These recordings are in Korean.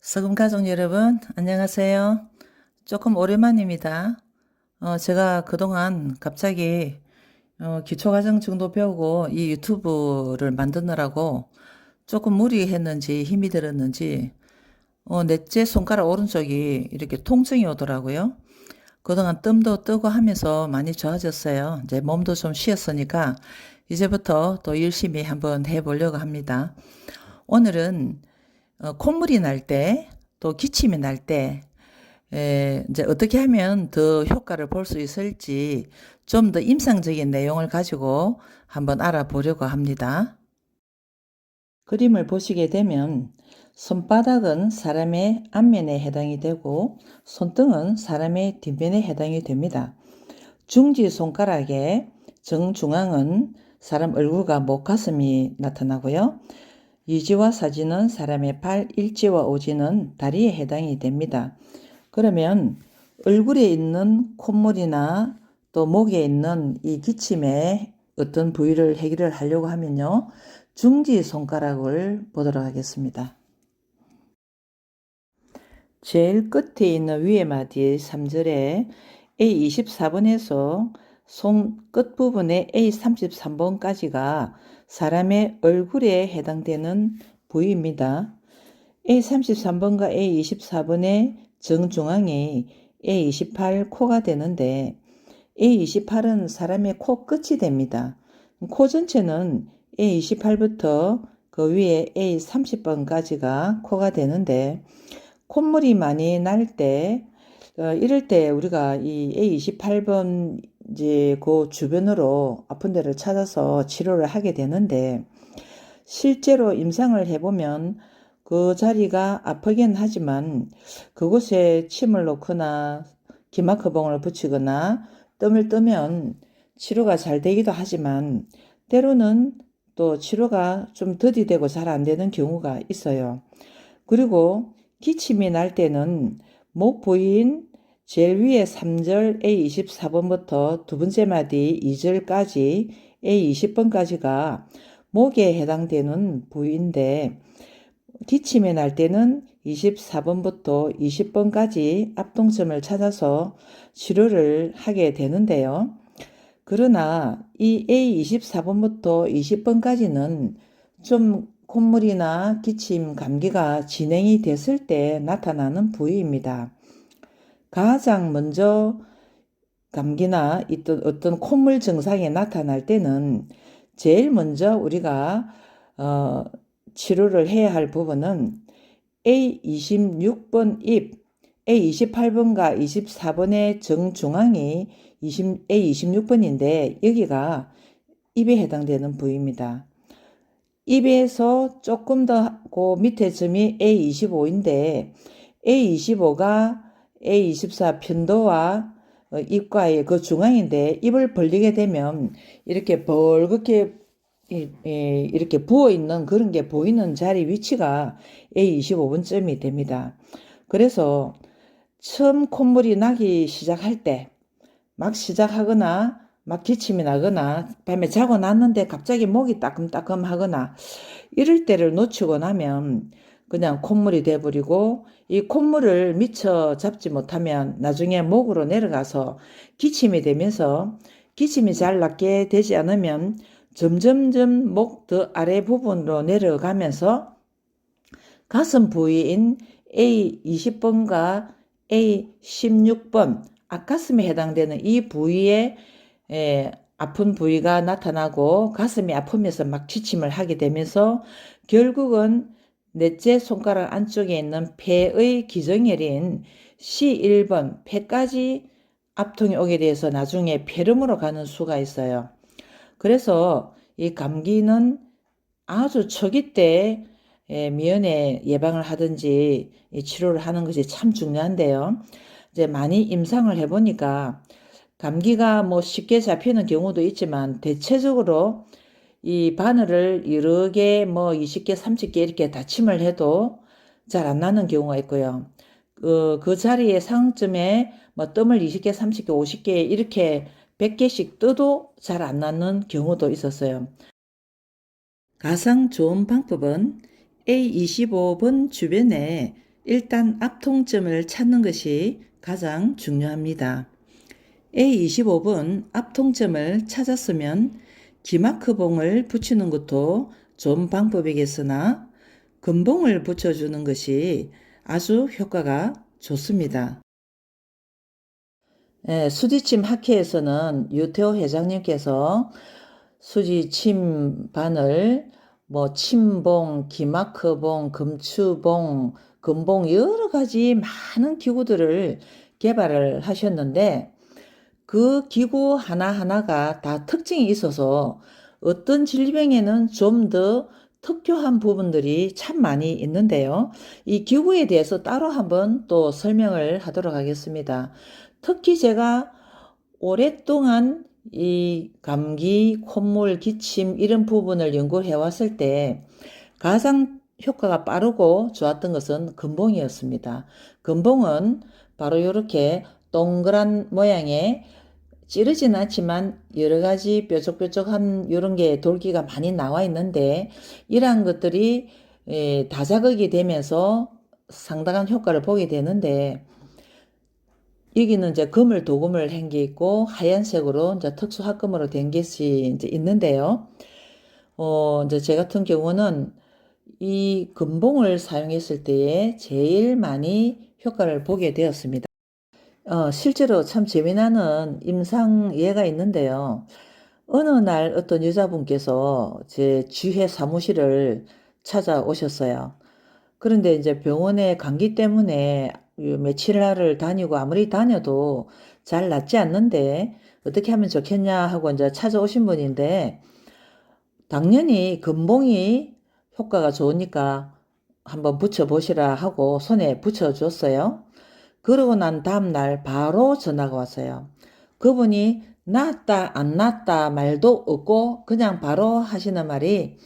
서금 가족 여러분, 안녕하세요. 조금 오랜만입니다. 제가 그동안 갑자기 기초과정 정도 배우고 이 유튜브를 만드느라고 조금 무리했는지 힘이 들었는지 넷째 손가락 오른쪽이 이렇게 통증이 오더라고요. 그동안 뜸도 뜨고 하면서 많이 좋아졌어요. 이제 몸도 좀 쉬었으니까 이제부터 또 열심히 한번 해보려고 합니다. 오늘은 콧물이 날 때, 또 기침이 날 때, 이제 어떻게 하면 더 효과를 볼 수 있을지 좀 더 임상적인 내용을 가지고 한번 알아보려고 합니다. 그림을 보시게 되면 손바닥은 사람의 앞면에 해당이 되고 손등은 사람의 뒷면에 해당이 됩니다. 중지 손가락의 정중앙은 사람 얼굴과 목 가슴이 나타나고요. 이지와 사지는 사람의 발, 일지와 오지는 다리에 해당이 됩니다. 그러면 얼굴에 있는 콧물이나 또 목에 있는 이 기침의 어떤 부위를 해결을 하려고 하면요. 중지 손가락을 보도록 하겠습니다. 제일 끝에 있는 위에 마디 3절에 A24번에서 손 끝부분의 A33번까지가 사람의 얼굴에 해당되는 부위입니다. A33번과 A24번의 정중앙이 A28 코가 되는데 A28은 사람의 코 끝이 됩니다. 코 전체는 A28부터 그 위에 A30번까지가 코가 되는데 콧물이 많이 날 때, 이럴 때 우리가 이 A28번 이제 그 주변으로 아픈 데를 찾아서 치료를 하게 되는데, 실제로 임상을 해보면 그 자리가 아프긴 하지만 그곳에 침을 놓거나 기마커봉을 붙이거나 뜸을 뜨면 치료가 잘 되기도 하지만 때로는 또 치료가 좀 더디되고 잘 안 되는 경우가 있어요. 그리고 기침이 날 때는 목 부위인 제일 위에 3절 A24번부터 두 번째 마디 2절까지 A20번까지가 목에 해당되는 부위인데 기침이 날 때는 24번부터 20번까지 압동점을 찾아서 치료를 하게 되는데요. 그러나 이 A24번부터 20번까지는 좀 콧물이나 기침, 감기가 진행이 됐을 때 나타나는 부위입니다. 가장 먼저 감기나 어떤 콧물 증상이 나타날 때는 제일 먼저 우리가 치료를 해야 할 부분은 A26번 입, A28번과 24번의 정중앙이 A26번인데 여기가 입에 해당되는 부위입니다. 입에서 조금 더 그 밑에 점이 A25인데 A25가 A24 편도와 입과의 그 중앙인데 입을 벌리게 되면 이렇게 벌겋게 이렇게 부어있는 그런 게 보이는 자리 위치가 A25번점이 됩니다. 그래서 처음 콧물이 나기 시작할 때 막 시작하거나 막 기침이 나거나 밤에 자고 났는데 갑자기 목이 따끔따끔 하거나 이럴 때를 놓치고 나면 그냥 콧물이 돼버리고 이 콧물을 미처 잡지 못하면 나중에 목으로 내려가서 기침이 되면서 기침이 잘 낫게 되지 않으면 점점점 목 더 아래 부분으로 내려가면서 가슴 부위인 A20번과 A16번 앞가슴에 해당되는 이 부위에 아픈 부위가 나타나고 가슴이 아프면서 막 기침을 하게 되면서 결국은 넷째 손가락 안쪽에 있는 폐의 기정혈인 C1번 폐까지 압통이 오게 돼서 나중에 폐렴으로 가는 수가 있어요. 그래서 이 감기는 아주 초기 때 미연에 예방을 하든지 치료를 하는 것이 참 중요한데요. 이제 많이 임상을 해보니까 감기가 뭐 쉽게 잡히는 경우도 있지만 대체적으로 이 바늘을 여러 개 뭐 20개, 30개 이렇게 다침을 해도 잘 안 나는 경우가 있고요. 그 자리에 상점에 뭐 뜸을 20개, 30개, 50개 이렇게 100개씩 떠도 잘 안 나는 경우도 있었어요. 가장 좋은 방법은 A25번 주변에 일단 앞통점을 찾는 것이 가장 중요합니다. A25번 앞통점을 찾았으면 기마크봉을 붙이는 것도 좋은 방법이겠으나 금봉을 붙여주는 것이 아주 효과가 좋습니다. 수지침 학회에서는 유태호 회장님께서 수지침 바늘, 침봉, 기마크봉, 금추봉, 금봉 여러 가지 많은 기구들을 개발을 하셨는데 그 기구 하나하나가 다 특징이 있어서 어떤 질병에는 좀 더 특효한 부분들이 참 많이 있는데요. 이 기구에 대해서 따로 한번 또 설명을 하도록 하겠습니다. 특히 제가 오랫동안 이 감기, 콧물, 기침 이런 부분을 연구해 왔을 때 가장 효과가 빠르고 좋았던 것은 금봉이었습니다. 금봉은 바로 이렇게 동그란 모양의 찌르진 않지만 여러 가지 뾰족뾰족한 이런 게 돌기가 많이 나와 있는데 이러한 것들이 다자극이 되면서 상당한 효과를 보게 되는데 여기는 이제 금을 도금을 한 게 있고 하얀색으로 이제 특수 합금으로 된 것이 이제 있는데요. 이제 제 같은 경우는 이 금봉을 사용했을 때에 제일 많이 효과를 보게 되었습니다. 실제로 참 재미나는 임상 예가 있는데요. 어느 날 어떤 여자분께서 제 주회 사무실을 찾아오셨어요. 그런데 이제 병원에 감기 때문에 며칠 날을 다니고 아무리 다녀도 잘 낫지 않는데 어떻게 하면 좋겠냐 하고 이제 찾아오신 분인데 당연히 금봉이 효과가 좋으니까 한번 붙여보시라 하고 손에 붙여줬어요. 그러고 난 다음날 바로 전화가 왔어요. 그분이 낫다 안 낫다 말도 없고 그냥 바로 하시는 말이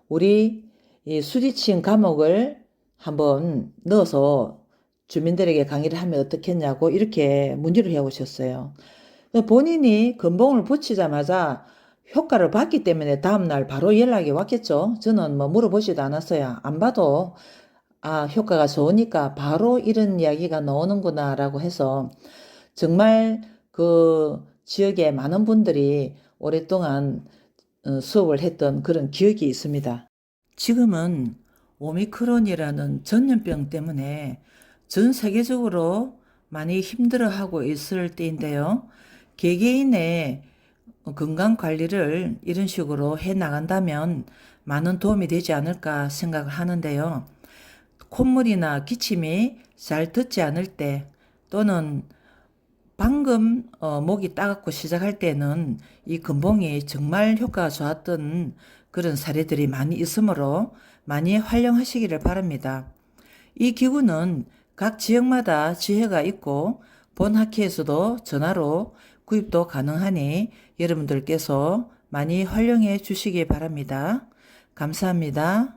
우리 이 수지침 감옥을 한번 넣어서 주민들에게 강의를 하면 어떻겠냐고 이렇게 문의를 해오셨어요. 본인이 금봉을 붙이자마자 효과를 봤기 때문에 다음날 바로 연락이 왔겠죠. 저는 물어보지도 않았어요. 안 봐도 효과가 좋으니까 바로 이런 이야기가 나오는구나 라고 해서 정말 그 지역에 많은 분들이 오랫동안 수업을 했던 그런 기억이 있습니다. 지금은 오미크론이라는 전염병 때문에 전 세계적으로 많이 힘들어하고 있을 때인데요. 개개인의 건강 관리를 이런 식으로 해 나간다면 많은 도움이 되지 않을까 생각을 하는데요. 콧물이나 기침이 잘 듣지 않을 때 또는 방금 목이 따갑고 시작할 때는 이 금봉이 정말 효과가 좋았던 그런 사례들이 많이 있으므로 많이 활용하시기를 바랍니다. 이 기구는 각 지역마다 지회가 있고 본 학회에서도 전화로 구입도 가능하니 여러분들께서 많이 활용해 주시기 바랍니다. 감사합니다.